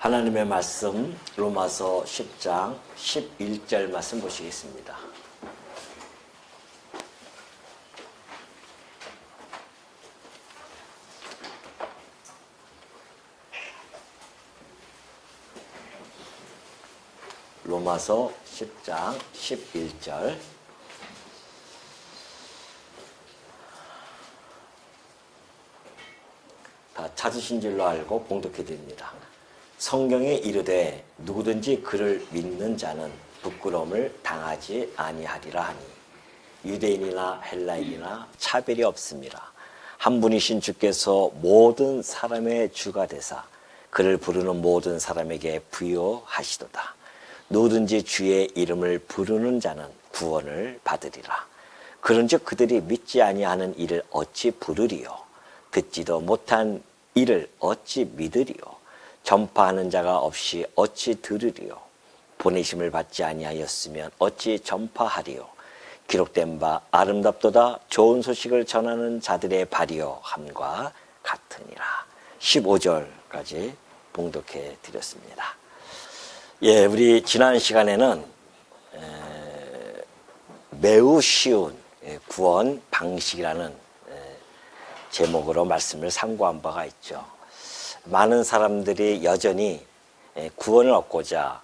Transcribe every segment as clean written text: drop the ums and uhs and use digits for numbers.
하나님의 말씀 로마서 10장 11절 말씀 보시겠습니다. 로마서 10장 11절 다 찾으신 줄로 알고 봉독해 드립니다. 성경에 이르되 누구든지 그를 믿는 자는 부끄러움을 당하지 아니하리라 하니 유대인이나 헬라인이나 차별이 없습니다. 한 분이신 주께서 모든 사람의 주가 되사 그를 부르는 모든 사람에게 부여하시도다. 누구든지 주의 이름을 부르는 자는 구원을 받으리라. 그런즉 그들이 믿지 아니하는 이를 어찌 부르리요? 듣지도 못한 이를 어찌 믿으리요? 전파하는 자가 없이 어찌 들으리요? 보내심을 받지 아니하였으면 어찌 전파하리요? 기록된 바 아름답도다 좋은 소식을 전하는 자들의 발이요 함과 같으니라. 15절까지 봉독해 드렸습니다. 예, 우리 지난 시간에는 매우 쉬운 구원 방식이라는 제목으로 말씀을 상고한 바가 있죠. 많은 사람들이 여전히 구원을 얻고자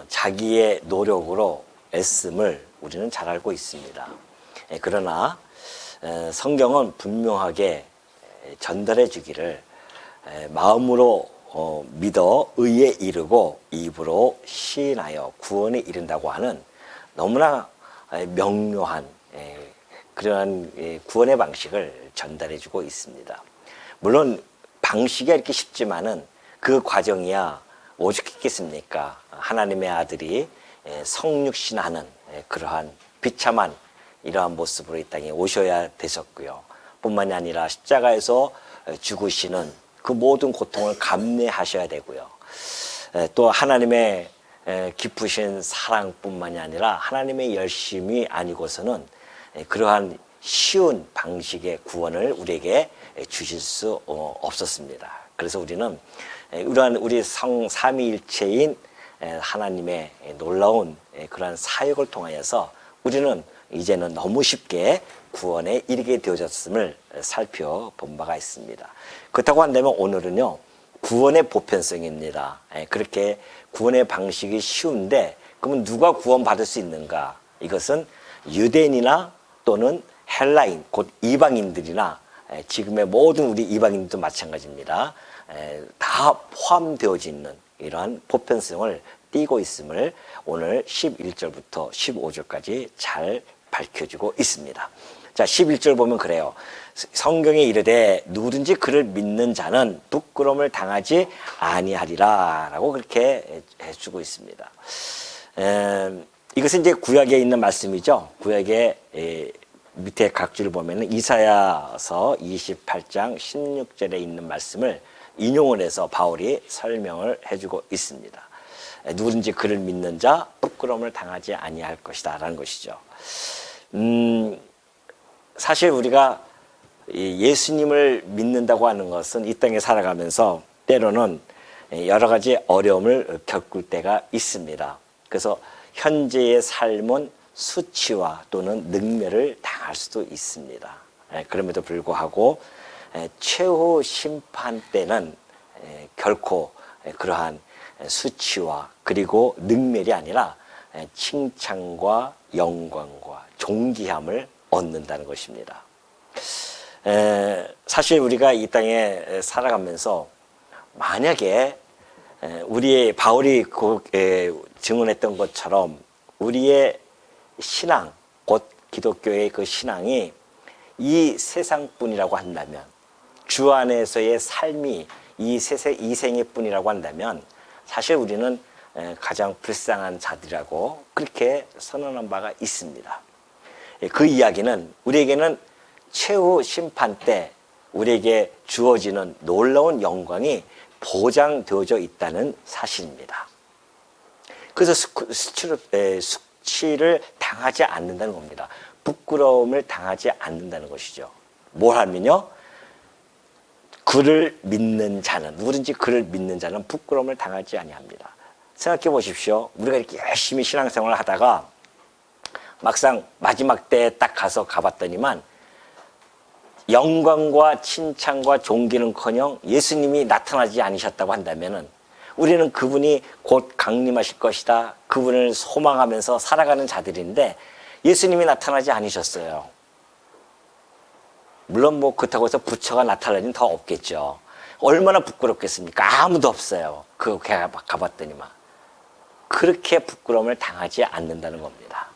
자기의 노력으로 애씀을 우리는 잘 알고 있습니다. 그러나 성경은 분명하게 전달해 주기를 마음으로 믿어 의에 이르고 입으로 시인하여 구원에 이른다고 하는 너무나 명료한 그러한 구원의 방식을 전달해 주고 있습니다. 물론 방식이 이렇게 쉽지만은 그 과정이야 오죽했겠습니까? 하나님의 아들이 성육신하는 그러한 비참한 이러한 모습으로 이 땅에 오셔야 되셨고요. 뿐만이 아니라 십자가에서 죽으시는 그 모든 고통을 감내하셔야 되고요. 또 하나님의 깊으신 사랑뿐만이 아니라 하나님의 열심이 아니고서는 그러한 쉬운 방식의 구원을 우리에게 주실 수 없었습니다. 그래서 우리는 이러한 우리 삼위일체인 하나님의 놀라운 그러한 사역을 통하여서 우리는 이제는 너무 쉽게 구원에 이르게 되어졌음을 살펴본 바가 있습니다. 그렇다고 한다면 오늘은요, 구원의 보편성입니다. 그렇게 구원의 방식이 쉬운데 그러면 누가 구원받을 수 있는가? 이것은 유대인이나 또는 헬라인, 곧 이방인들이나 지금의 모든 우리 이방인들도 마찬가지입니다. 다 포함되어져 있는 이러한 보편성을 띠고 있음을 오늘 11절부터 15절까지 잘 밝혀주고 있습니다. 자, 11절 보면 그래요. 성경에 이르되 누구든지 그를 믿는 자는 부끄러움을 당하지 아니하리라 라고 그렇게 해주고 있습니다. 이것은 이제 구약에 있는 말씀이죠. 구약의 밑에 각주를 보면 이사야서 28장 16절에 있는 말씀을 인용을 해서 바울이 설명을 해주고 있습니다. 누구든지 그를 믿는 자 부끄러움을 당하지 아니할 것이다 라는 것이죠. 사실 우리가 예수님을 믿는다고 하는 것은 이 땅에 살아가면서 때로는 여러 가지 어려움을 겪을 때가 있습니다. 그래서 현재의 삶은 수치와 또는 능멸을 당할 수도 있습니다. 그럼에도 불구하고 최후 심판 때는 결코 그러한 수치와 그리고 능멸이 아니라 칭찬과 영광과 존귀함을 얻는다는 것입니다. 사실 우리가 이 땅에 살아가면서 만약에 우리의 바울이 증언했던 것처럼 우리의 신앙, 곧 기독교의 그 신앙이 이 세상뿐이라고 한다면, 주 안에서의 삶이 이 생애 뿐이라고 한다면 사실 우리는 가장 불쌍한 자들이라고 그렇게 선언한 바가 있습니다. 그 이야기는 우리에게는 최후 심판 때 우리에게 주어지는 놀라운 영광이 보장되어져 있다는 사실입니다. 그래서 수치를 당하지 않는다는 겁니다. 부끄러움을 당하지 않는다는 것이죠. 뭘 하면요? 그를 믿는 자는, 누구든지 그를 믿는 자는 부끄러움을 당하지 아니합니다. 생각해 보십시오. 우리가 이렇게 열심히 신앙생활을 하다가 막상 마지막 때에 딱 가봤더니만 영광과 칭찬과 존귀는커녕 예수님이 나타나지 않으셨다고 한다면은 우리는 그분이 곧 강림하실 것이다, 그분을 소망하면서 살아가는 자들인데 예수님이 나타나지 않으셨어요. 물론 뭐 그렇다고 해서 부처가 나타날 일은 더 없겠죠. 얼마나 부끄럽겠습니까? 아무도 없어요. 그거 가봤더니만. 그렇게 부끄러움을 당하지 않는다는 겁니다.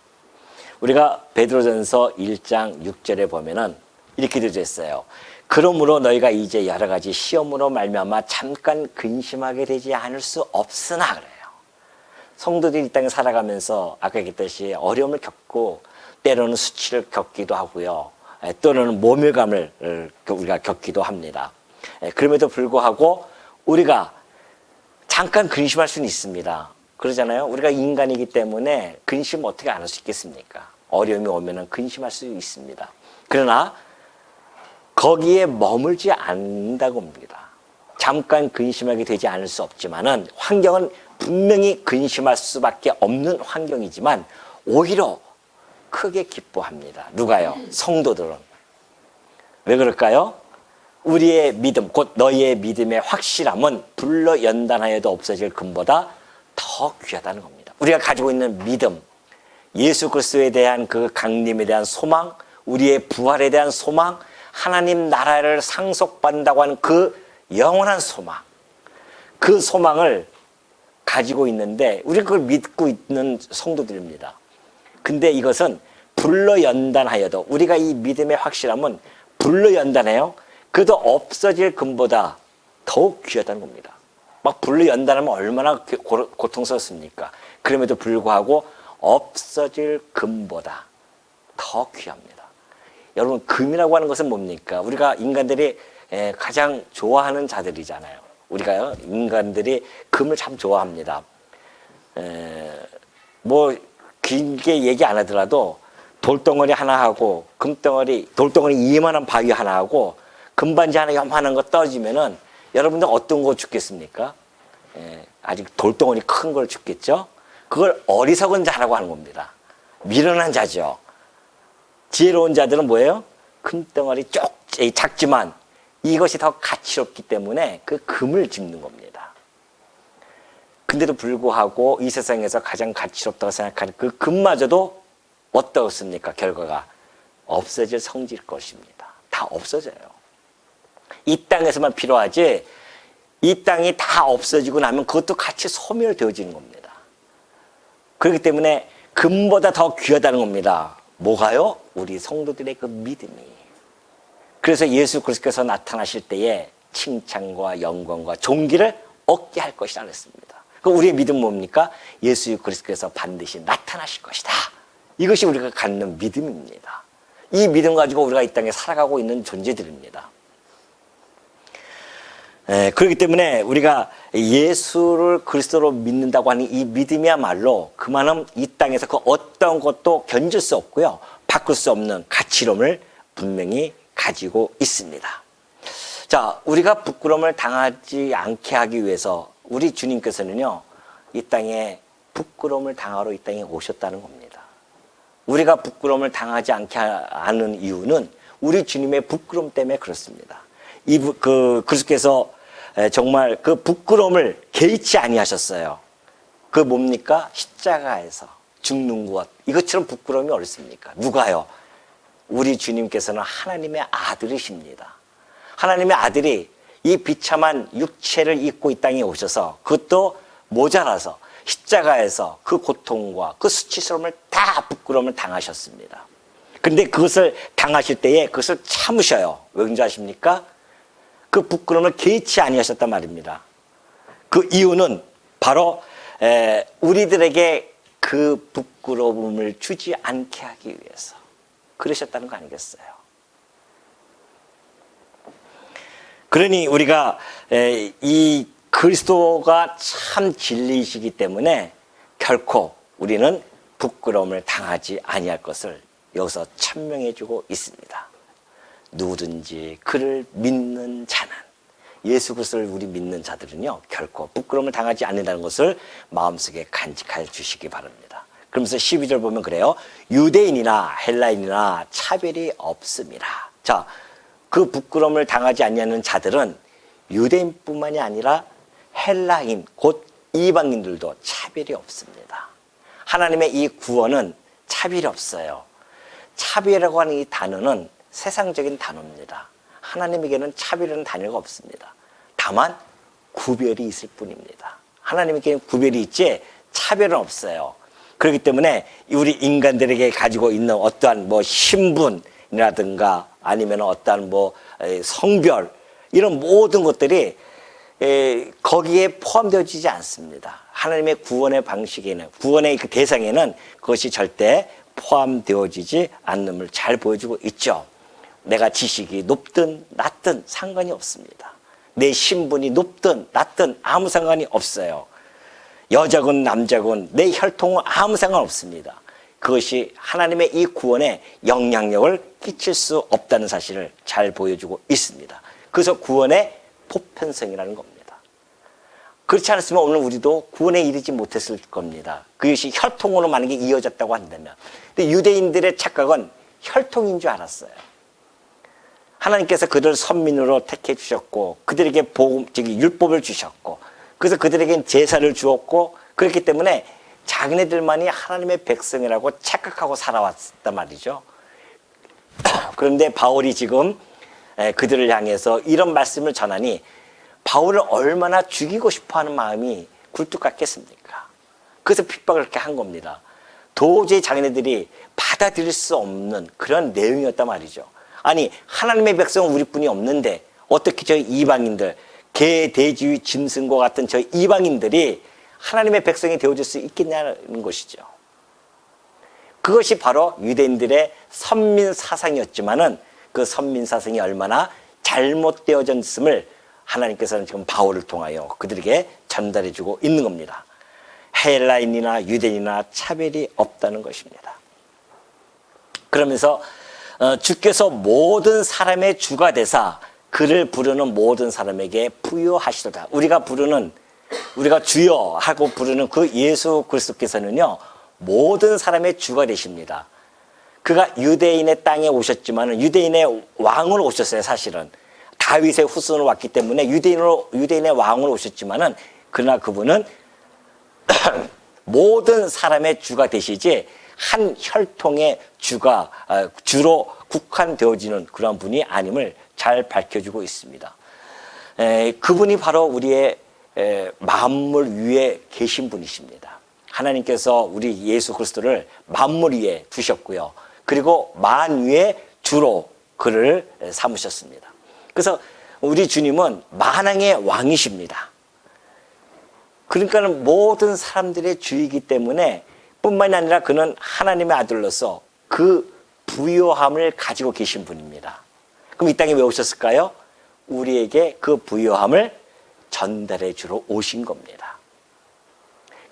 우리가 베드로전서 1장 6절에 보면은 이렇게 되어 있어요. 그러므로 너희가 이제 여러 가지 시험으로 말미암아 잠깐 근심하게 되지 않을 수 없으나 그래요. 성도들이 이 땅에 살아가면서 아까 얘기했듯이 어려움을 겪고 때로는 수치를 겪기도 하고요. 또는 모멸감을 우리가 겪기도 합니다. 그럼에도 불구하고 우리가 잠깐 근심할 수는 있습니다. 그러잖아요. 우리가 인간이기 때문에 근심 어떻게 안 할 수 있겠습니까? 어려움이 오면 근심할 수 있습니다. 그러나 거기에 머물지 않는다고 봅니다. 잠깐 근심하게 되지 않을 수 없지만은 환경은 분명히 근심할 수밖에 없는 환경이지만 오히려 크게 기뻐합니다. 누가요? 성도들은. 왜 그럴까요? 우리의 믿음, 곧 너희의 믿음의 확실함은 불로 연단하여도 없어질 금보다 더 귀하다는 겁니다. 우리가 가지고 있는 믿음, 예수 그리스도에 대한 그 강림에 대한 소망, 우리의 부활에 대한 소망, 하나님 나라를 상속받는다고 하는 그 영원한 소망, 그 소망을 가지고 있는데 우리가 그걸 믿고 있는 성도들입니다. 근데 이것은 불로 연단하여도, 우리가 이 믿음의 확실함은 불로 연단해요. 그래도 없어질 금보다 더욱 귀하다는 겁니다. 막 불로 연단하면 얼마나 고통스럽습니까? 그럼에도 불구하고 없어질 금보다 더 귀합니다. 여러분, 금이라고 하는 것은 뭡니까? 우리가 인간들이 가장 좋아하는 자들이잖아요. 우리가요, 인간들이 금을 참 좋아합니다. 뭐 길게 얘기 안 하더라도 돌덩어리 하나 하고 돌덩어리 이만한 바위 하나 하고 금반지 하나 요만한 거 떨어지면은 여러분들 어떤 거 죽겠습니까? 아직 돌덩어리 큰 걸 죽겠죠? 그걸 어리석은 자라고 하는 겁니다. 미련한 자죠. 지혜로운 자들은 뭐예요? 큰 덩어리 작지만 이것이 더 가치롭기 때문에 그 금을 짚는 겁니다. 근데도 불구하고 이 세상에서 가장 가치롭다고 생각하는 그 금마저도 어떻습니까? 결과가 없어질 성질 것입니다. 다 없어져요. 이 땅에서만 필요하지, 이 땅이 다 없어지고 나면 그것도 같이 소멸되어지는 겁니다. 그렇기 때문에 금보다 더 귀하다는 겁니다. 뭐가요? 우리 성도들의 그 믿음이. 그래서 예수 그리스도께서 나타나실 때에 칭찬과 영광과 존귀를 얻게 할 것이라 그랬습니다. 그럼 우리의 믿음은 뭡니까? 예수 그리스도께서 반드시 나타나실 것이다. 이것이 우리가 갖는 믿음입니다. 이 믿음 가지고 우리가 이 땅에 살아가고 있는 존재들입니다. 그렇기 때문에 우리가 예수를 그리스도로 믿는다고 하는 이 믿음이야말로 그만큼 이 땅에서 그 어떤 것도 견줄 수 없고요, 바꿀 수 없는 가치로움을 분명히 가지고 있습니다. 자, 우리가 부끄러움을 당하지 않게 하기 위해서 우리 주님께서는요, 이 땅에 부끄러움을 당하러 이 땅에 오셨다는 겁니다. 우리가 부끄러움을 당하지 않게 하는 이유는 우리 주님의 부끄러움 때문에 그렇습니다. 그리스도께서 정말 그 부끄러움을 개의치 아니하셨어요. 그 뭡니까? 십자가에서 죽는 것. 이것처럼 부끄러움이 어딨습니까? 누가요? 우리 주님께서는 하나님의 아들이십니다. 하나님의 아들이 이 비참한 육체를 입고 이 땅에 오셔서, 그것도 모자라서 십자가에서 그 고통과 그 수치스러움을 다 부끄러움을 당하셨습니다. 그런데 그것을 당하실 때에 그것을 참으셔요. 왠지 아십니까? 그 부끄러움을 개의치 아니하셨단 말입니다. 그 이유는 바로 우리들에게 그 부끄러움을 주지 않게 하기 위해서 그러셨다는 거 아니겠어요? 그러니 우리가 이 그리스도가 참 진리이시기 때문에 결코 우리는 부끄러움을 당하지 아니할 것을 여기서 천명해 주고 있습니다. 누구든지 그를 믿는 자는 예수 그리스도를 우리 믿는 자들은요 결코 부끄러움을 당하지 않는다는 것을 마음속에 간직하여 주시기 바랍니다. 그러면서 12절 보면 그래요. 유대인이나 헬라인이나 차별이 없습니다. 자, 그 부끄러움을 당하지 않냐는 자들은 유대인뿐만이 아니라 헬라인 곧 이방인들도 차별이 없습니다. 하나님의 이 구원은 차별이 없어요. 차별이라고 하는 이 단어는 세상적인 단어입니다. 하나님에게는 차별이라는 단어가 없습니다. 다만 구별이 있을 뿐입니다. 하나님에게는 구별이 있지 차별은 없어요. 그렇기 때문에 우리 인간들에게 가지고 있는 어떠한 뭐 신분이라든가 아니면 어떠한 뭐 성별 이런 모든 것들이 거기에 포함되어지지 않습니다. 하나님의 구원의 방식에는 구원의 그 대상에는 그것이 절대 포함되어지지 않음을 잘 보여주고 있죠. 내가 지식이 높든 낮든 상관이 없습니다. 내 신분이 높든 낮든 아무 상관이 없어요. 여자건 남자건 내 혈통은 아무 상관없습니다. 그것이 하나님의 이 구원에 영향력을 끼칠 수 없다는 사실을 잘 보여주고 있습니다. 그래서 구원의 보편성이라는 겁니다. 그렇지 않았으면 오늘 우리도 구원에 이르지 못했을 겁니다. 그것이 혈통으로 만약에 이어졌다고 한다면. 근데 유대인들의 착각은 혈통인 줄 알았어요. 하나님께서 그들을 선민으로 택해 주셨고 그들에게 율법을 주셨고 그래서 그들에겐 제사를 주었고 그렇기 때문에 자기네들만이 하나님의 백성이라고 착각하고 살아왔단 말이죠. 그런데 바울이 지금 그들을 향해서 이런 말씀을 전하니 바울을 얼마나 죽이고 싶어하는 마음이 굴뚝 같겠습니까? 그래서 핍박을 그렇게 한 겁니다. 도저히 자기네들이 받아들일 수 없는 그런 내용이었단 말이죠. 아니 하나님의 백성은 우리뿐이 없는데 어떻게 저 이방인들 개, 돼지, 짐승과 같은 저 이방인들이 하나님의 백성이 되어줄 수 있겠냐는 것이죠. 그것이 바로 유대인들의 선민 사상이었지만은 그 선민 사상이 얼마나 잘못되어졌음을 하나님께서는 지금 바울을 통하여 그들에게 전달해주고 있는 겁니다. 헬라인이나 유대인이나 차별이 없다는 것입니다. 그러면서 주께서 모든 사람의 주가 되사 그를 부르는 모든 사람에게 부요하시도다. 우리가 주여 하고 부르는 그 예수 그리스도께서는요 모든 사람의 주가 되십니다. 그가 유대인의 땅에 오셨지만 유대인의 왕으로 오셨어요. 사실은 다윗의 후손으로 왔기 때문에 유대인의 왕으로 오셨지만은 그러나 그분은 모든 사람의 주가 되시지 한 혈통의 주로 국한되어지는 그런 분이 아님을 잘 밝혀주고 있습니다. 그분이 바로 우리의 만물 위에 계신 분이십니다. 하나님께서 우리 예수 그리스도를 만물 위에 두셨고요. 그리고 만 위에 주로 그를 삼으셨습니다. 그래서 우리 주님은 만왕의 왕이십니다. 그러니까는 모든 사람들의 주이기 때문에 뿐만이 아니라 그는 하나님의 아들로서 그 부요함을 가지고 계신 분입니다. 그럼 이 땅에 왜 오셨을까요? 우리에게 그 부요함을 전달해 주러 오신 겁니다.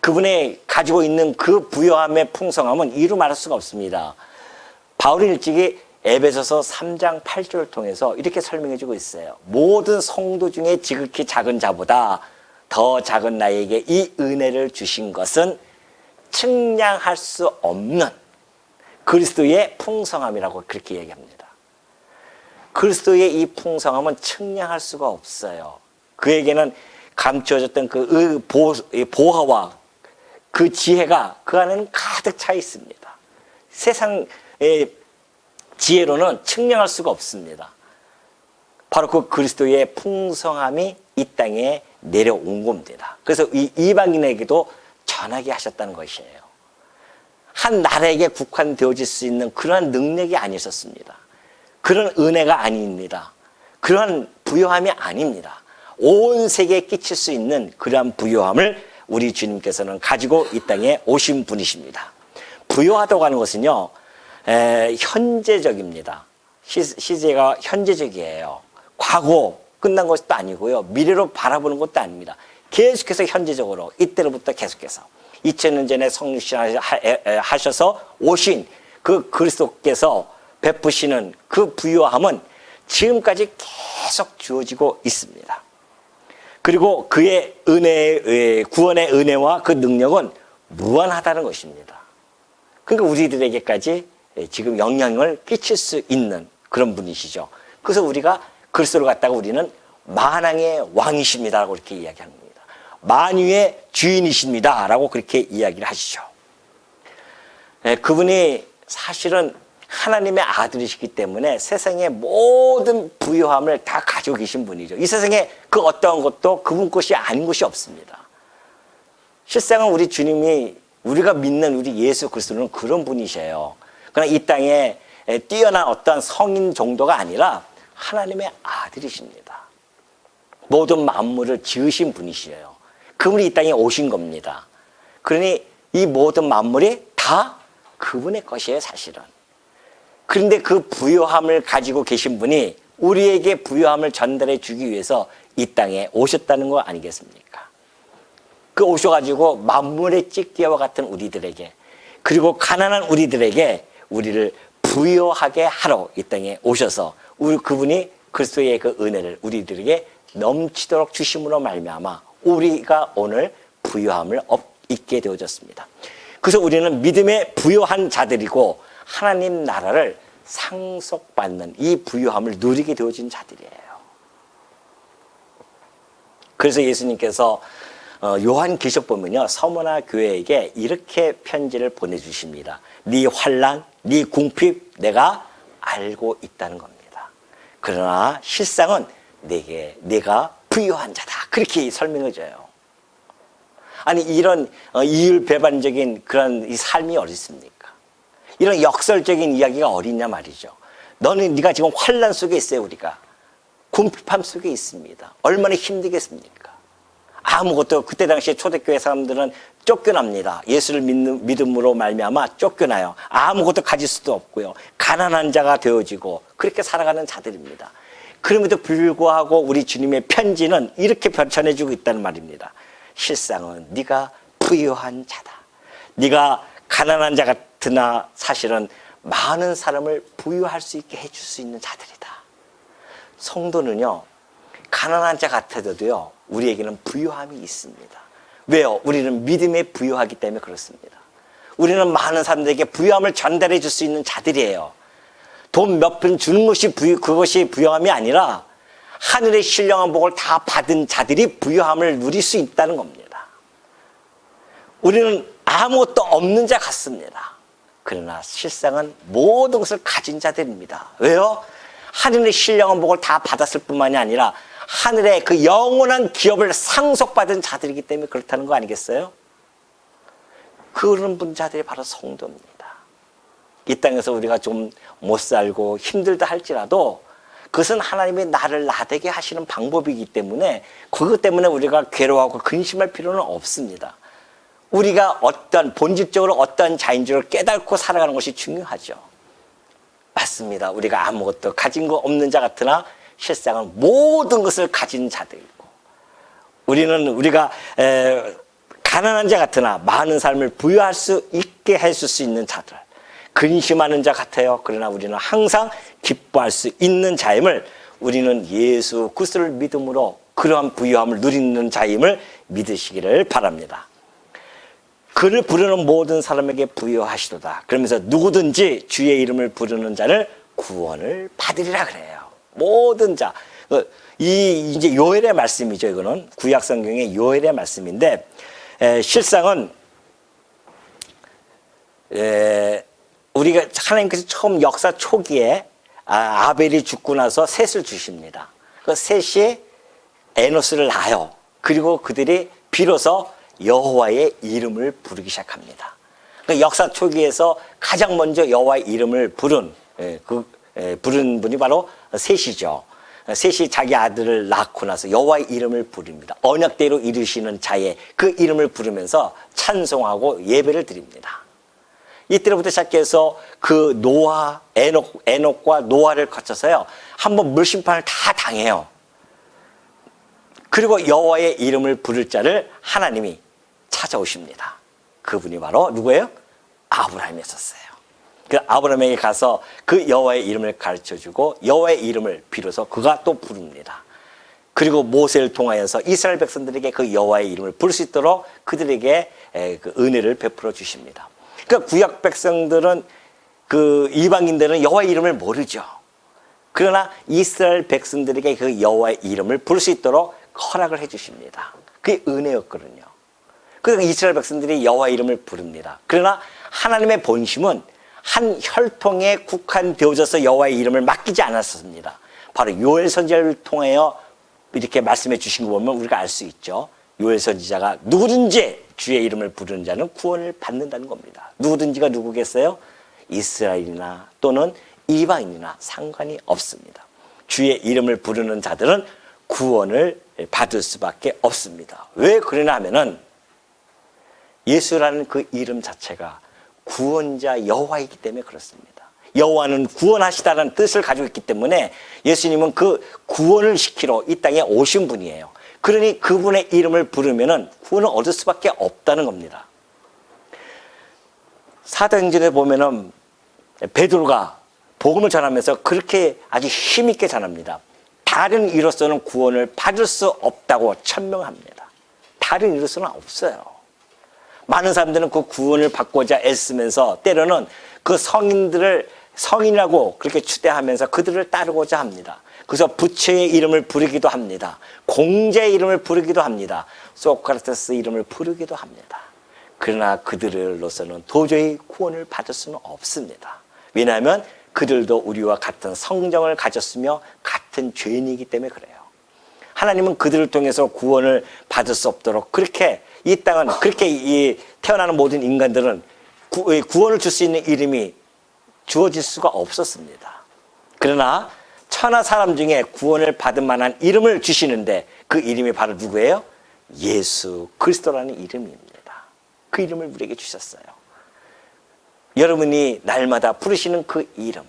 그분의 가지고 있는 그 부요함의 풍성함은 이루 말할 수가 없습니다. 바울이 일찍이 에베소서 3장 8절을 통해서 이렇게 설명해 주고 있어요. 모든 성도 중에 지극히 작은 자보다 더 작은 나에게 이 은혜를 주신 것은 측량할 수 없는 그리스도의 풍성함이라고 그렇게 얘기합니다. 그리스도의 이 풍성함은 측량할 수가 없어요. 그에게는 감추어졌던 그 보화와 그 지혜가 그 안에는 가득 차 있습니다. 세상의 지혜로는 측량할 수가 없습니다. 바로 그 그리스도의 풍성함이 이 땅에 내려온 겁니다. 그래서 이 이방인에게도 전하게 하셨다는 것이에요. 한 나라에게 국한되어질 수 있는 그러한 능력이 아니셨습니다. 그런 은혜가 아닙니다. 그런 부요함이 아닙니다. 온 세계에 끼칠 수 있는 그러한 부요함을 우리 주님께서는 가지고 이 땅에 오신 분이십니다. 부요하다고 하는 것은요, 현재적입니다. 시제가 현재적이에요. 과거 끝난 것도 아니고요. 미래로 바라보는 것도 아닙니다. 계속해서 현재적으로 이때로부터 계속해서 2000년 전에 성육신하셔서 오신 그 그리스도께서 베푸시는 그 부요함은 지금까지 계속 주어지고 있습니다. 그리고 그의 구원의 은혜와 그 능력은 무한하다는 것입니다. 그러니까 우리들에게까지 지금 영향을 끼칠 수 있는 그런 분이시죠. 그래서 우리가 그리스도를 갖다가 우리는 만왕의 왕이십니다라고 이렇게 이야기합니다. 만유의 주인이십니다라고 그렇게 이야기를 하시죠. 그분이 사실은 하나님의 아들이시기 때문에 세상의 모든 부요함을 다 가지고 계신 분이죠. 이 세상에 그 어떠한 것도 그분 것이 아닌 것이 없습니다. 실상은 우리 주님이 우리가 믿는 우리 예수 그리스도는 그런 분이셔요. 그러나 이 땅에 뛰어난 어떤 성인 정도가 아니라 하나님의 아들이십니다. 모든 만물을 지으신 분이시에요. 그분이 이 땅에 오신 겁니다. 그러니 이 모든 만물이 다 그분의 것이에요, 사실은. 그런데 그 부요함을 가지고 계신 분이 우리에게 부요함을 전달해 주기 위해서 이 땅에 오셨다는 거 아니겠습니까? 그 오셔가지고 만물의 찢기와 같은 우리들에게, 그리고 가난한 우리들에게 우리를 부요하게 하러 이 땅에 오셔서 그분이 그리스도의 그 은혜를 우리들에게 넘치도록 주심으로 말미암아 우리가 오늘 부요함을 얻게 되어졌습니다. 그래서 우리는 믿음의 부요한 자들이고 하나님 나라를 상속받는 이 부요함을 누리게 되어진 자들이에요. 그래서 예수님께서 요한계시록 보면요, 서머나 교회에게 이렇게 편지를 보내주십니다. 네 환난, 네 궁핍 내가 알고 있다는 겁니다. 그러나 실상은 내가 부요한 자다, 그렇게 설명해줘요. 아니 이런 이율배반적인 그런 이 삶이 어디 있습니까? 이런 역설적인 이야기가 어딨냐 말이죠. 네가 지금 환난 속에 있어요. 우리가 궁핍함 속에 있습니다. 얼마나 힘들겠습니까? 아무것도, 그때 당시에 초대교회 사람들은 쫓겨납니다. 예수를 믿음으로 말미암아 쫓겨나요. 아무것도 가질 수도 없고요. 가난한 자가 되어지고 그렇게 살아가는 자들입니다. 그럼에도 불구하고 우리 주님의 편지는 이렇게 전해주고 있다는 말입니다. 실상은 네가 부유한 자다. 네가 가난한 자 같으나 사실은 많은 사람을 부유할 수 있게 해줄 수 있는 자들이다. 성도는요, 가난한 자 같아도요, 우리에게는 부유함이 있습니다. 왜요? 우리는 믿음에 부유하기 때문에 그렇습니다. 우리는 많은 사람들에게 부유함을 전달해 줄 수 있는 자들이에요. 돈 몇 푼 주는 것이 그것이 부유함이 아니라 하늘의 신령한 복을 다 받은 자들이 부유함을 누릴 수 있다는 겁니다. 우리는 아무것도 없는 자 같습니다. 그러나 실상은 모든 것을 가진 자들입니다. 왜요? 하늘의 신령한 복을 다 받았을 뿐만이 아니라 하늘의 그 영원한 기업을 상속받은 자들이기 때문에 그렇다는 거 아니겠어요? 그런 분자들이 바로 성도입니다. 이 땅에서 우리가 좀 못 살고 힘들다 할지라도 그것은 하나님이 나를 나되게 하시는 방법이기 때문에 그것 때문에 우리가 괴로워하고 근심할 필요는 없습니다. 우리가 본질적으로 어떤 자인 줄 깨닫고 살아가는 것이 중요하죠. 맞습니다. 우리가 아무것도 가진 거 없는 자 같으나 실상은 모든 것을 가진 자들이고, 우리가 가난한 자 같으나 많은 삶을 부유할 수 있게 해줄 수 있는 자들, 근심하는 자 같아요. 그러나 우리는 항상 기뻐할 수 있는 자임을, 우리는 예수 그리스도를 믿음으로 그러한 부유함을 누리는 자임을 믿으시기를 바랍니다. 그를 부르는 모든 사람에게 부유하시도다. 그러면서 누구든지 주의 이름을 부르는 자를 구원을 받으리라 그래요. 모든 자. 이제 요엘의 말씀이죠. 이거는 구약 성경의 요엘의 말씀인데, 실상은 우리가 하나님께서 처음 역사 초기에 아벨이 죽고 나서 셋을 주십니다. 그 셋이 에노스를 낳아요. 그리고 그들이 비로소 여호와의 이름을 부르기 시작합니다. 그 역사 초기에서 가장 먼저 여호와의 이름을 부른 분이 바로 셋이죠. 셋이 자기 아들을 낳고 나서 여호와의 이름을 부릅니다. 언약대로 이루시는 자의 그 이름을 부르면서 찬송하고 예배를 드립니다. 이때로부터 시작해서 그 에녹과 노아를 거쳐서요, 한번 물심판을 다 당해요. 그리고 여호와의 이름을 부를 자를 하나님이 찾아오십니다. 그분이 바로 누구예요? 아브라함이었어요. 그 아브라함에게 가서 그 여호와의 이름을 가르쳐주고 여호와의 이름을 비로소 그가 또 부릅니다. 그리고 모세를 통하여서 이스라엘 백성들에게 그 여호와의 이름을 부를 수 있도록 그들에게 그 은혜를 베풀어 주십니다. 그러니까 구약 백성들은 그 이방인들은 여호와의 이름을 모르죠. 그러나 이스라엘 백성들에게 그 여호와의 이름을 부를 수 있도록 허락을 해 주십니다. 그게 은혜였거든요. 그래서 이스라엘 백성들이 여호와의 이름을 부릅니다. 그러나 하나님의 본심은 한 혈통에 국한되어져서 여호와의 이름을 맡기지 않았습니다. 바로 요엘 선지자를 통하여 이렇게 말씀해 주신 거 보면 우리가 알 수 있죠. 요엘 선지자가 누구든지 주의 이름을 부르는 자는 구원을 받는다는 겁니다. 누구든지가 누구겠어요? 이스라엘이나 또는 이방인이나 상관이 없습니다. 주의 이름을 부르는 자들은 구원을 받을 수밖에 없습니다. 왜 그러냐 하면은 예수라는 그 이름 자체가 구원자 여호와이기 때문에 그렇습니다. 여호와는 구원하시다는 뜻을 가지고 있기 때문에 예수님은 그 구원을 시키러 이 땅에 오신 분이에요. 그러니 그분의 이름을 부르면은 구원을 얻을 수밖에 없다는 겁니다. 사도행전에 보면은 베드로가 복음을 전하면서 그렇게 아주 힘있게 전합니다. 다른 이로서는 구원을 받을 수 없다고 천명합니다. 다른 이로서는 없어요. 많은 사람들은 그 구원을 받고자 애쓰면서 때로는 그 성인들을 성인이라고 그렇게 추대하면서 그들을 따르고자 합니다. 그래서 부처의 이름을 부르기도 합니다. 공자의 이름을 부르기도 합니다. 소크라테스 이름을 부르기도 합니다. 그러나 그들로서는 도저히 구원을 받을 수는 없습니다. 왜냐하면 그들도 우리와 같은 성정을 가졌으며 같은 죄인이기 때문에 그래요. 하나님은 그들을 통해서 구원을 받을 수 없도록 그렇게 이 땅은 그렇게 이 태어나는 모든 인간들은 구원을 줄 수 있는 이름이 주어질 수가 없었습니다. 그러나 천하 사람 중에 구원을 받을 만한 이름을 주시는데 그 이름이 바로 누구예요? 예수 그리스도라는 이름입니다. 그 이름을 우리에게 주셨어요. 여러분이 날마다 부르시는 그 이름,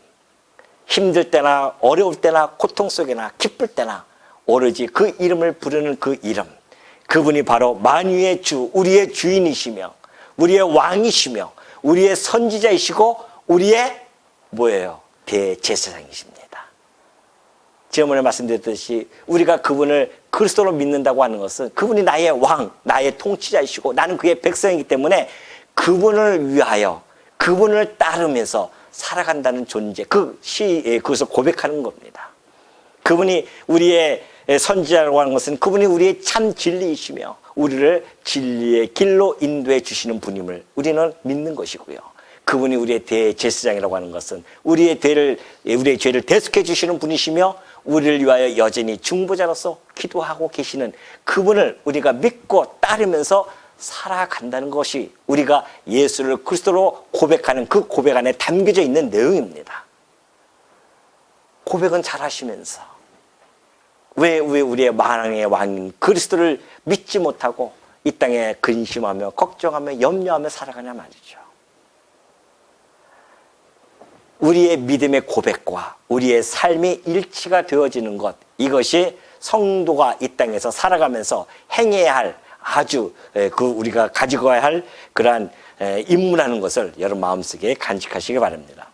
힘들 때나 어려울 때나 고통 속에나 기쁠 때나 오로지 그 이름을 부르는 그 이름, 그분이 바로 만유의 주, 우리의 주인이시며 우리의 왕이시며 우리의 선지자이시고 우리의 뭐예요? 대제사장이십니다. 지난번에 말씀드렸듯이 우리가 그분을 그리스도로 믿는다고 하는 것은 그분이 나의 왕, 나의 통치자이시고 나는 그의 백성이기 때문에 그분을 위하여 그분을 따르면서 살아간다는 존재, 그것을 고백하는 겁니다. 그분이 우리의 선지자라고 하는 것은 그분이 우리의 참 진리이시며 우리를 진리의 길로 인도해 주시는 분임을 우리는 믿는 것이고요. 그분이 우리의 대제사장이라고 하는 것은 우리의 죄를 대속해 주시는 분이시며 우리를 위하여 여전히 중보자로서 기도하고 계시는 그분을 우리가 믿고 따르면서 살아간다는 것이 우리가 예수를 그리스도로 고백하는 그 고백 안에 담겨져 있는 내용입니다. 고백은 잘하시면서 왜 우리의 만왕의 왕인 그리스도를 믿지 못하고 이 땅에 근심하며 걱정하며 염려하며 살아가냐 말이죠. 우리의 믿음의 고백과 우리의 삶이 일치가 되어지는 것, 이것이 성도가 이 땅에서 살아가면서 행해야 할 아주 우리가 가지고 가야 할 그러한 임무라는 것을 여러분 마음속에 간직하시기 바랍니다.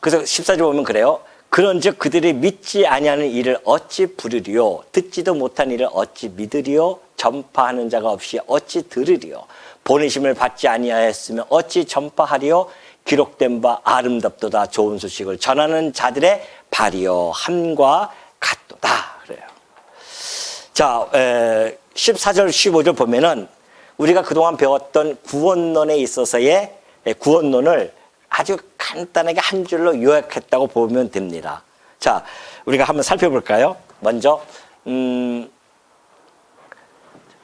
그래서 14절 보면 그래요. 그런즉 그들이 믿지 아니하는 일을 어찌 부르리요? 듣지도 못한 일을 어찌 믿으리요? 전파하는 자가 없이 어찌 들으리요? 보내심을 받지 아니하였으면 어찌 전파하리요? 기록된 바 아름답도다 좋은 소식을 전하는 자들의 발이요 함과 같도다. 그래요. 자, 14절 15절 보면은 우리가 그동안 배웠던 구원론에 있어서의 구원론을 아주 간단하게 한 줄로 요약했다고 보면 됩니다. 자, 우리가 한번 살펴볼까요? 먼저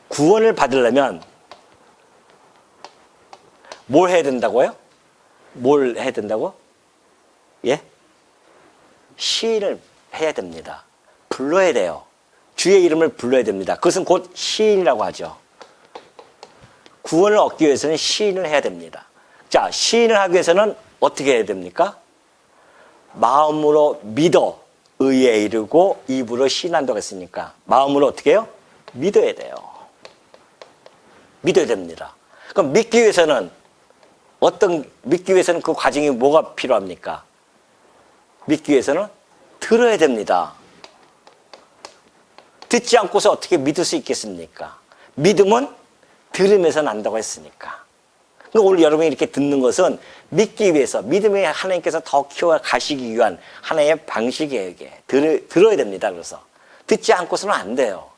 구원을 받으려면 뭘 해야 된다고요? 뭘 해야 된다고? 예? 시인을 해야 됩니다. 불러야 돼요. 주의 이름을 불러야 됩니다. 그것은 곧 시인이라고 하죠. 구원을 얻기 위해서는 시인을 해야 됩니다. 자, 시인을 하기 위해서는 어떻게 해야 됩니까? 마음으로 믿어 의에 이르고 입으로 시인한다고 했으니까 마음으로 어떻게 해요? 믿어야 돼요. 믿어야 됩니다. 그럼 믿기 위해서는 그 과정이 뭐가 필요합니까? 믿기 위해서는 들어야 됩니다. 듣지 않고서 어떻게 믿을 수 있겠습니까? 믿음은 들으면서 난다고 했으니까. 그러니까 오늘 여러분이 이렇게 듣는 것은 믿기 위해서, 믿음에 하나님께서 더 키워 가시기 위한 하나의 방식이에요. 이게 들어야 됩니다. 그래서 듣지 않고서는 안 돼요.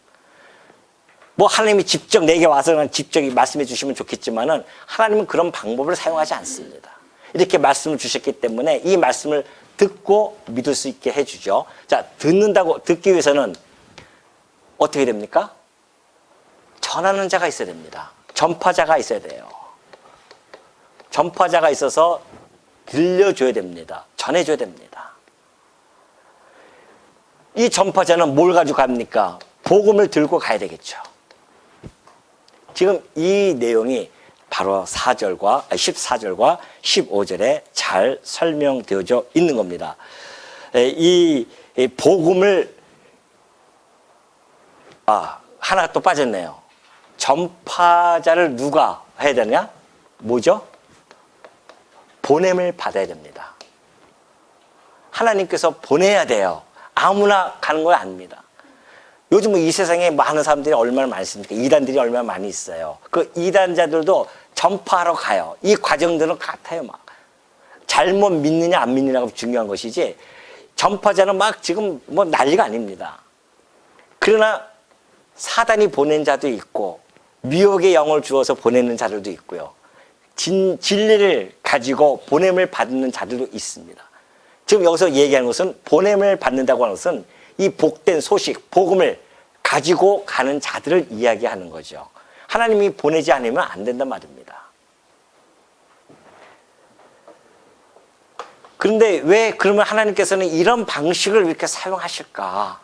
뭐 하나님이 직접 내게 와서는 직접 말씀해 주시면 좋겠지만은 하나님은 그런 방법을 사용하지 않습니다. 이렇게 말씀을 주셨기 때문에 이 말씀을 듣고 믿을 수 있게 해주죠. 자, 듣기 위해서는 어떻게 됩니까? 전하는 자가 있어야 됩니다. 전파자가 있어야 돼요. 전파자가 있어서 들려줘야 됩니다. 전해줘야 됩니다. 이 전파자는 뭘 가지고 갑니까? 복음을 들고 가야 되겠죠. 지금 이 내용이 바로 14절과 15절에 잘 설명되어져 있는 겁니다. 이 복음을 하나 또 빠졌네요. 전파자를 누가 해야 되냐? 뭐죠? 보냄을 받아야 됩니다. 하나님께서 보내야 돼요. 아무나 가는 거 아닙니다. 요즘 이 세상에 많은 사람들이 얼마나 많습니까? 이단들이 얼마나 많이 있어요. 그 이단자들도 전파하러 가요. 이 과정들은 같아요. 막 잘못 믿느냐 안 믿느냐가 중요한 것이지, 전파자는 막 지금 뭐 난리가 아닙니다. 그러나 사단이 보낸 자도 있고 미혹의 영을 주어서 보내는 자들도 있고요. 진리를 가지고 보냄을 받는 자들도 있습니다. 지금 여기서 얘기하는 것은 보냄을 받는다고 하는 것은 이 복된 소식, 복음을 가지고 가는 자들을 이야기하는 거죠. 하나님이 보내지 않으면 안 된단 말입니다. 그런데 왜 그러면 하나님께서는 이런 방식을 이렇게 사용하실까?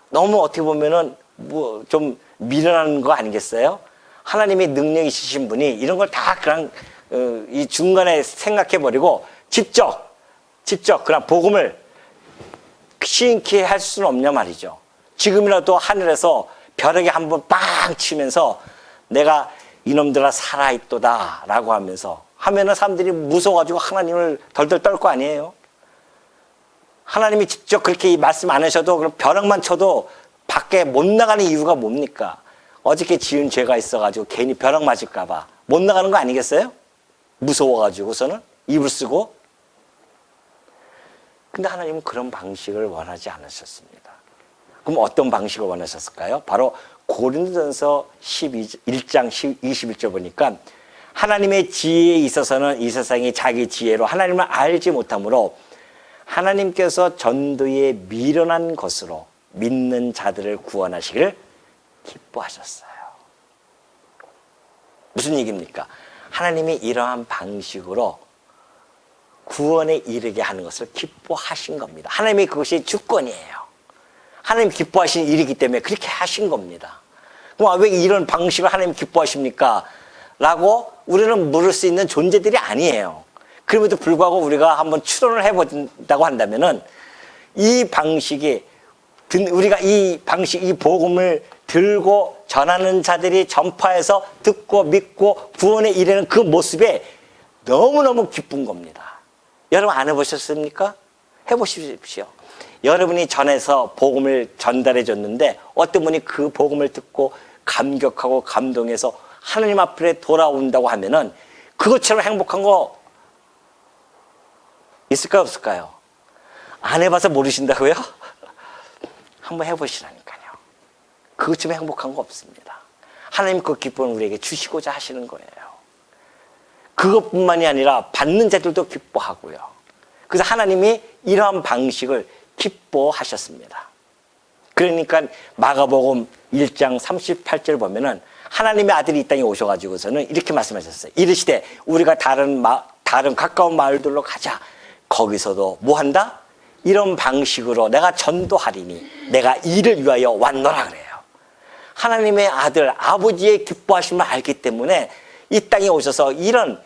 너무 어떻게 보면은 뭐 좀 미련한 거 아니겠어요? 하나님의 능력이 있으신 분이 이런 걸 다 그냥 이 중간에 생각해버리고 직접 그냥 복음을 시인케 할 수는 없냐 말이죠. 지금이라도 하늘에서 벼락이 한번 빵 치면서 내가 이놈들아 살아있도다 라고 하면은 사람들이 무서워가지고 하나님을 덜덜 떨 거 아니에요. 하나님이 직접 그렇게 말씀 안 하셔도 그럼 벼락만 쳐도 밖에 못 나가는 이유가 뭡니까? 어저께 지은 죄가 있어가지고 괜히 벼락 맞을까봐 못 나가는 거 아니겠어요? 무서워가지고서는 입을 쓰고. 근데 하나님은 그런 방식을 원하지 않으셨습니다. 그럼 어떤 방식을 원하셨을까요? 바로 고린도전서 1장 21절 보니까 하나님의 지혜에 있어서는 이 세상이 자기 지혜로 하나님을 알지 못하므로 하나님께서 전도에 미련한 것으로 믿는 자들을 구원하시기를 기뻐하셨어요. 무슨 얘기입니까? 하나님이 이러한 방식으로 구원에 이르게 하는 것을 기뻐하신 겁니다. 하나님이 그것이 주권이에요. 하나님 기뻐하신 일이기 때문에 그렇게 하신 겁니다. 그럼 왜 이런 방식을 하나님 기뻐하십니까? 라고 우리는 물을 수 있는 존재들이 아니에요. 그럼에도 불구하고 우리가 한번 추론을 해본다고 한다면은 이 방식이, 우리가 이 방식, 이 복음을 들고 전하는 자들이 전파해서 듣고 믿고 구원에 이르는 그 모습에 너무너무 기쁜 겁니다. 여러분 안 해보셨습니까? 해보십시오. 여러분이 전해서 복음을 전달해 줬는데 어떤 분이 그 복음을 듣고 감격하고 감동해서 하나님 앞에 돌아온다고 하면은 그것처럼 행복한 거 있을까요, 없을까요? 안 해봐서 모르신다고요? 한번 해보시라니까요. 그것처럼 행복한 거 없습니다. 하나님 그 기쁨을 우리에게 주시고자 하시는 거예요. 그것뿐만이 아니라 받는 자들도 기뻐하고요. 그래서 하나님이 이러한 방식을 기뻐하셨습니다. 그러니까 마가복음 1장 38절 보면은 하나님의 아들이 이 땅에 오셔가지고서는 이렇게 말씀하셨어요. 이르시되 우리가 다른 가까운 마을들로 가자. 거기서도 뭐 한다? 이런 방식으로 내가 전도하리니 내가 이를 위하여 왔노라 그래요. 하나님의 아들, 아버지의 기뻐하심을 알기 때문에 이 땅에 오셔서 이런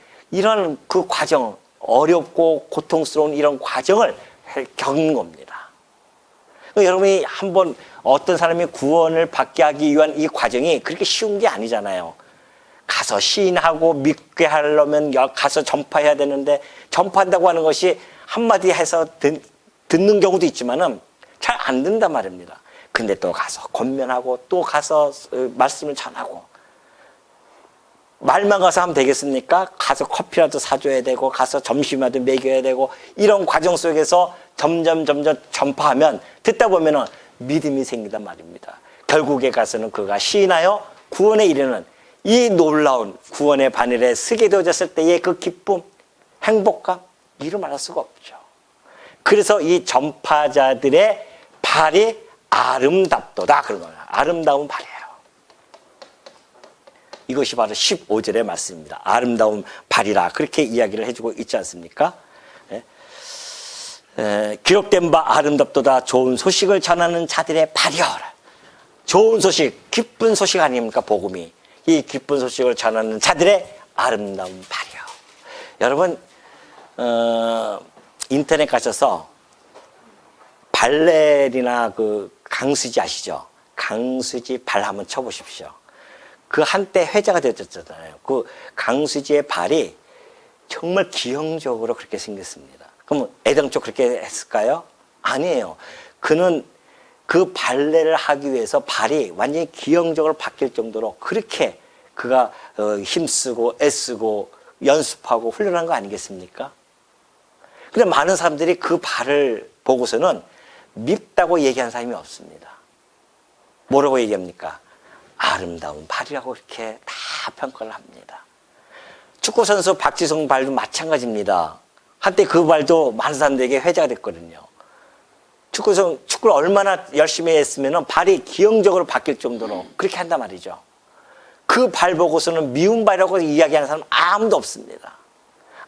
그 과정, 어렵고 고통스러운 이런 과정을 겪는 겁니다. 여러분이 한번 어떤 사람이 구원을 받게 하기 위한 이 과정이 그렇게 쉬운 게 아니잖아요. 가서 시인하고 믿게 하려면 가서 전파해야 되는데 전파한다고 하는 것이 한마디 해서 듣는 경우도 있지만은 잘 안 된단 말입니다. 근데 또 가서 권면하고 또 가서 말씀을 전하고, 말만 가서 하면 되겠습니까? 가서 커피라도 사줘야 되고 가서 점심이라도 먹여야 되고, 이런 과정 속에서 점점 전파하면 듣다 보면은 믿음이 생긴단 말입니다. 결국에 가서는 그가 시인하여 구원에 이르는 이 놀라운 구원의 바늘에 쓰게 되어졌을 때의 그 기쁨, 행복감, 이루 말할 수가 없죠. 그래서 이 전파자들의 발이 아름답도다, 그런 거예요. 아름다운 발이에요. 이것이 바로 15절의 말씀입니다. 아름다운 발이라, 그렇게 이야기를 해주고 있지 않습니까? 기록된 바 아름답도다, 좋은 소식을 전하는 자들의 발이여. 좋은 소식, 기쁜 소식 아닙니까? 복음이. 이 기쁜 소식을 전하는 자들의 아름다운 발이요. 여러분, 인터넷 가셔서 발레리나 그 강수지 아시죠? 강수지 발 한번 쳐보십시오. 그 한때 회자가 되었잖아요. 그 강수지의 발이 정말 기형적으로 그렇게 생겼습니다. 그럼 애당초 그렇게 했을까요? 아니에요. 그는 그 발레를 하기 위해서 발이 완전히 기형적으로 바뀔 정도로 그렇게 그가 힘쓰고 애쓰고 연습하고 훈련한 거 아니겠습니까? 근데 많은 사람들이 그 발을 보고서는 밉다고 얘기한 사람이 없습니다. 뭐라고 얘기합니까? 아름다운 발이라고 이렇게 다 평가를 합니다. 축구선수 박지성 발도 마찬가지입니다. 한때 그 발도 많은 사람들에게 회자가 됐거든요. 축구를 얼마나 열심히 했으면 발이 기형적으로 바뀔 정도로 그렇게 한단 말이죠. 그 발 보고서는 미운 발이라고 이야기하는 사람은 아무도 없습니다.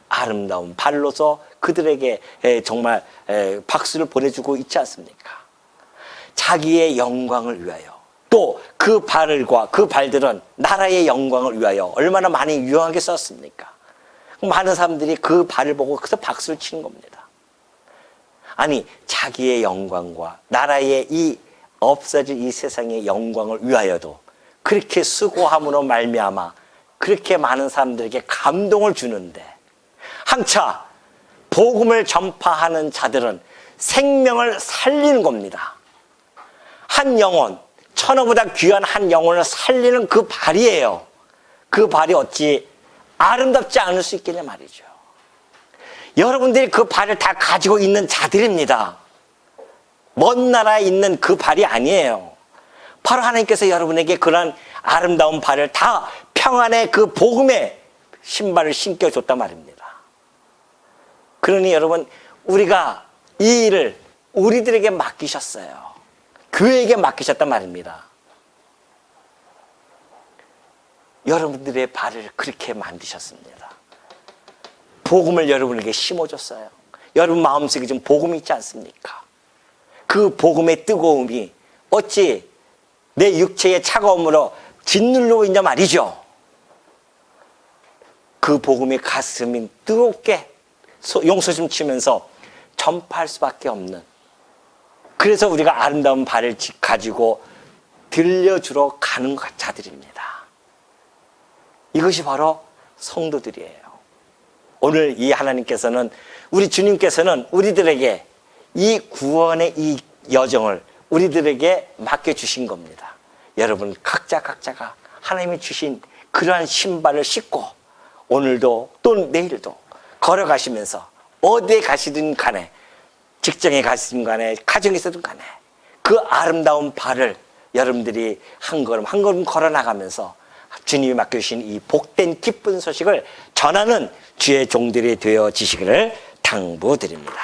아름다운 발로서 그들에게 정말 박수를 보내주고 있지 않습니까? 자기의 영광을 위하여, 또 그 발과 그 발들은 나라의 영광을 위하여 얼마나 많이 유용하게 썼습니까? 많은 사람들이 그 발을 보고 그래서 박수를 치는 겁니다. 아니, 자기의 영광과 나라의 이 없어질 이 세상의 영광을 위하여도 그렇게 수고함으로 말미암아 그렇게 많은 사람들에게 감동을 주는데, 한차 복음을 전파하는 자들은 생명을 살리는 겁니다. 한 영혼, 천하보다 귀한 한 영혼을 살리는 그 발이에요. 그 발이 어찌 아름답지 않을 수 있겠냐 말이죠. 여러분들이 그 발을 다 가지고 있는 자들입니다. 먼 나라에 있는 그 발이 아니에요. 바로 하나님께서 여러분에게 그런 아름다운 발을 다 평안의 그 복음의 신발을 신겨줬단 말입니다. 그러니 여러분, 우리가 이 일을 우리들에게 맡기셨어요. 교회에게 맡기셨단 말입니다. 여러분들의 발을 그렇게 만드셨습니다. 복음을 여러분에게 심어줬어요. 여러분 마음속에 좀 복음이 있지 않습니까? 그 복음의 뜨거움이 어찌 내 육체의 차가움으로 짓누르고 있냐 말이죠. 그 복음의 가슴이 뜨겁게 용서심 치면서 전파할 수밖에 없는, 그래서 우리가 아름다운 발을 가지고 들려주러 가는 자들입니다. 이것이 바로 성도들이에요. 오늘 이 하나님께서는, 우리 주님께서는 우리들에게 이 구원의 이 여정을 우리들에게 맡겨주신 겁니다. 여러분 각자가 하나님이 주신 그러한 신발을 신고 오늘도 또 내일도 걸어가시면서 어디에 가시든 간에, 직장에 가시든 간에, 가정에 있어든 간에 그 아름다운 발을 여러분들이 한 걸음 한 걸음 걸어나가면서 주님이 맡겨주신 이 복된 기쁜 소식을 전하는 주의 종들이 되어지시기를 당부드립니다.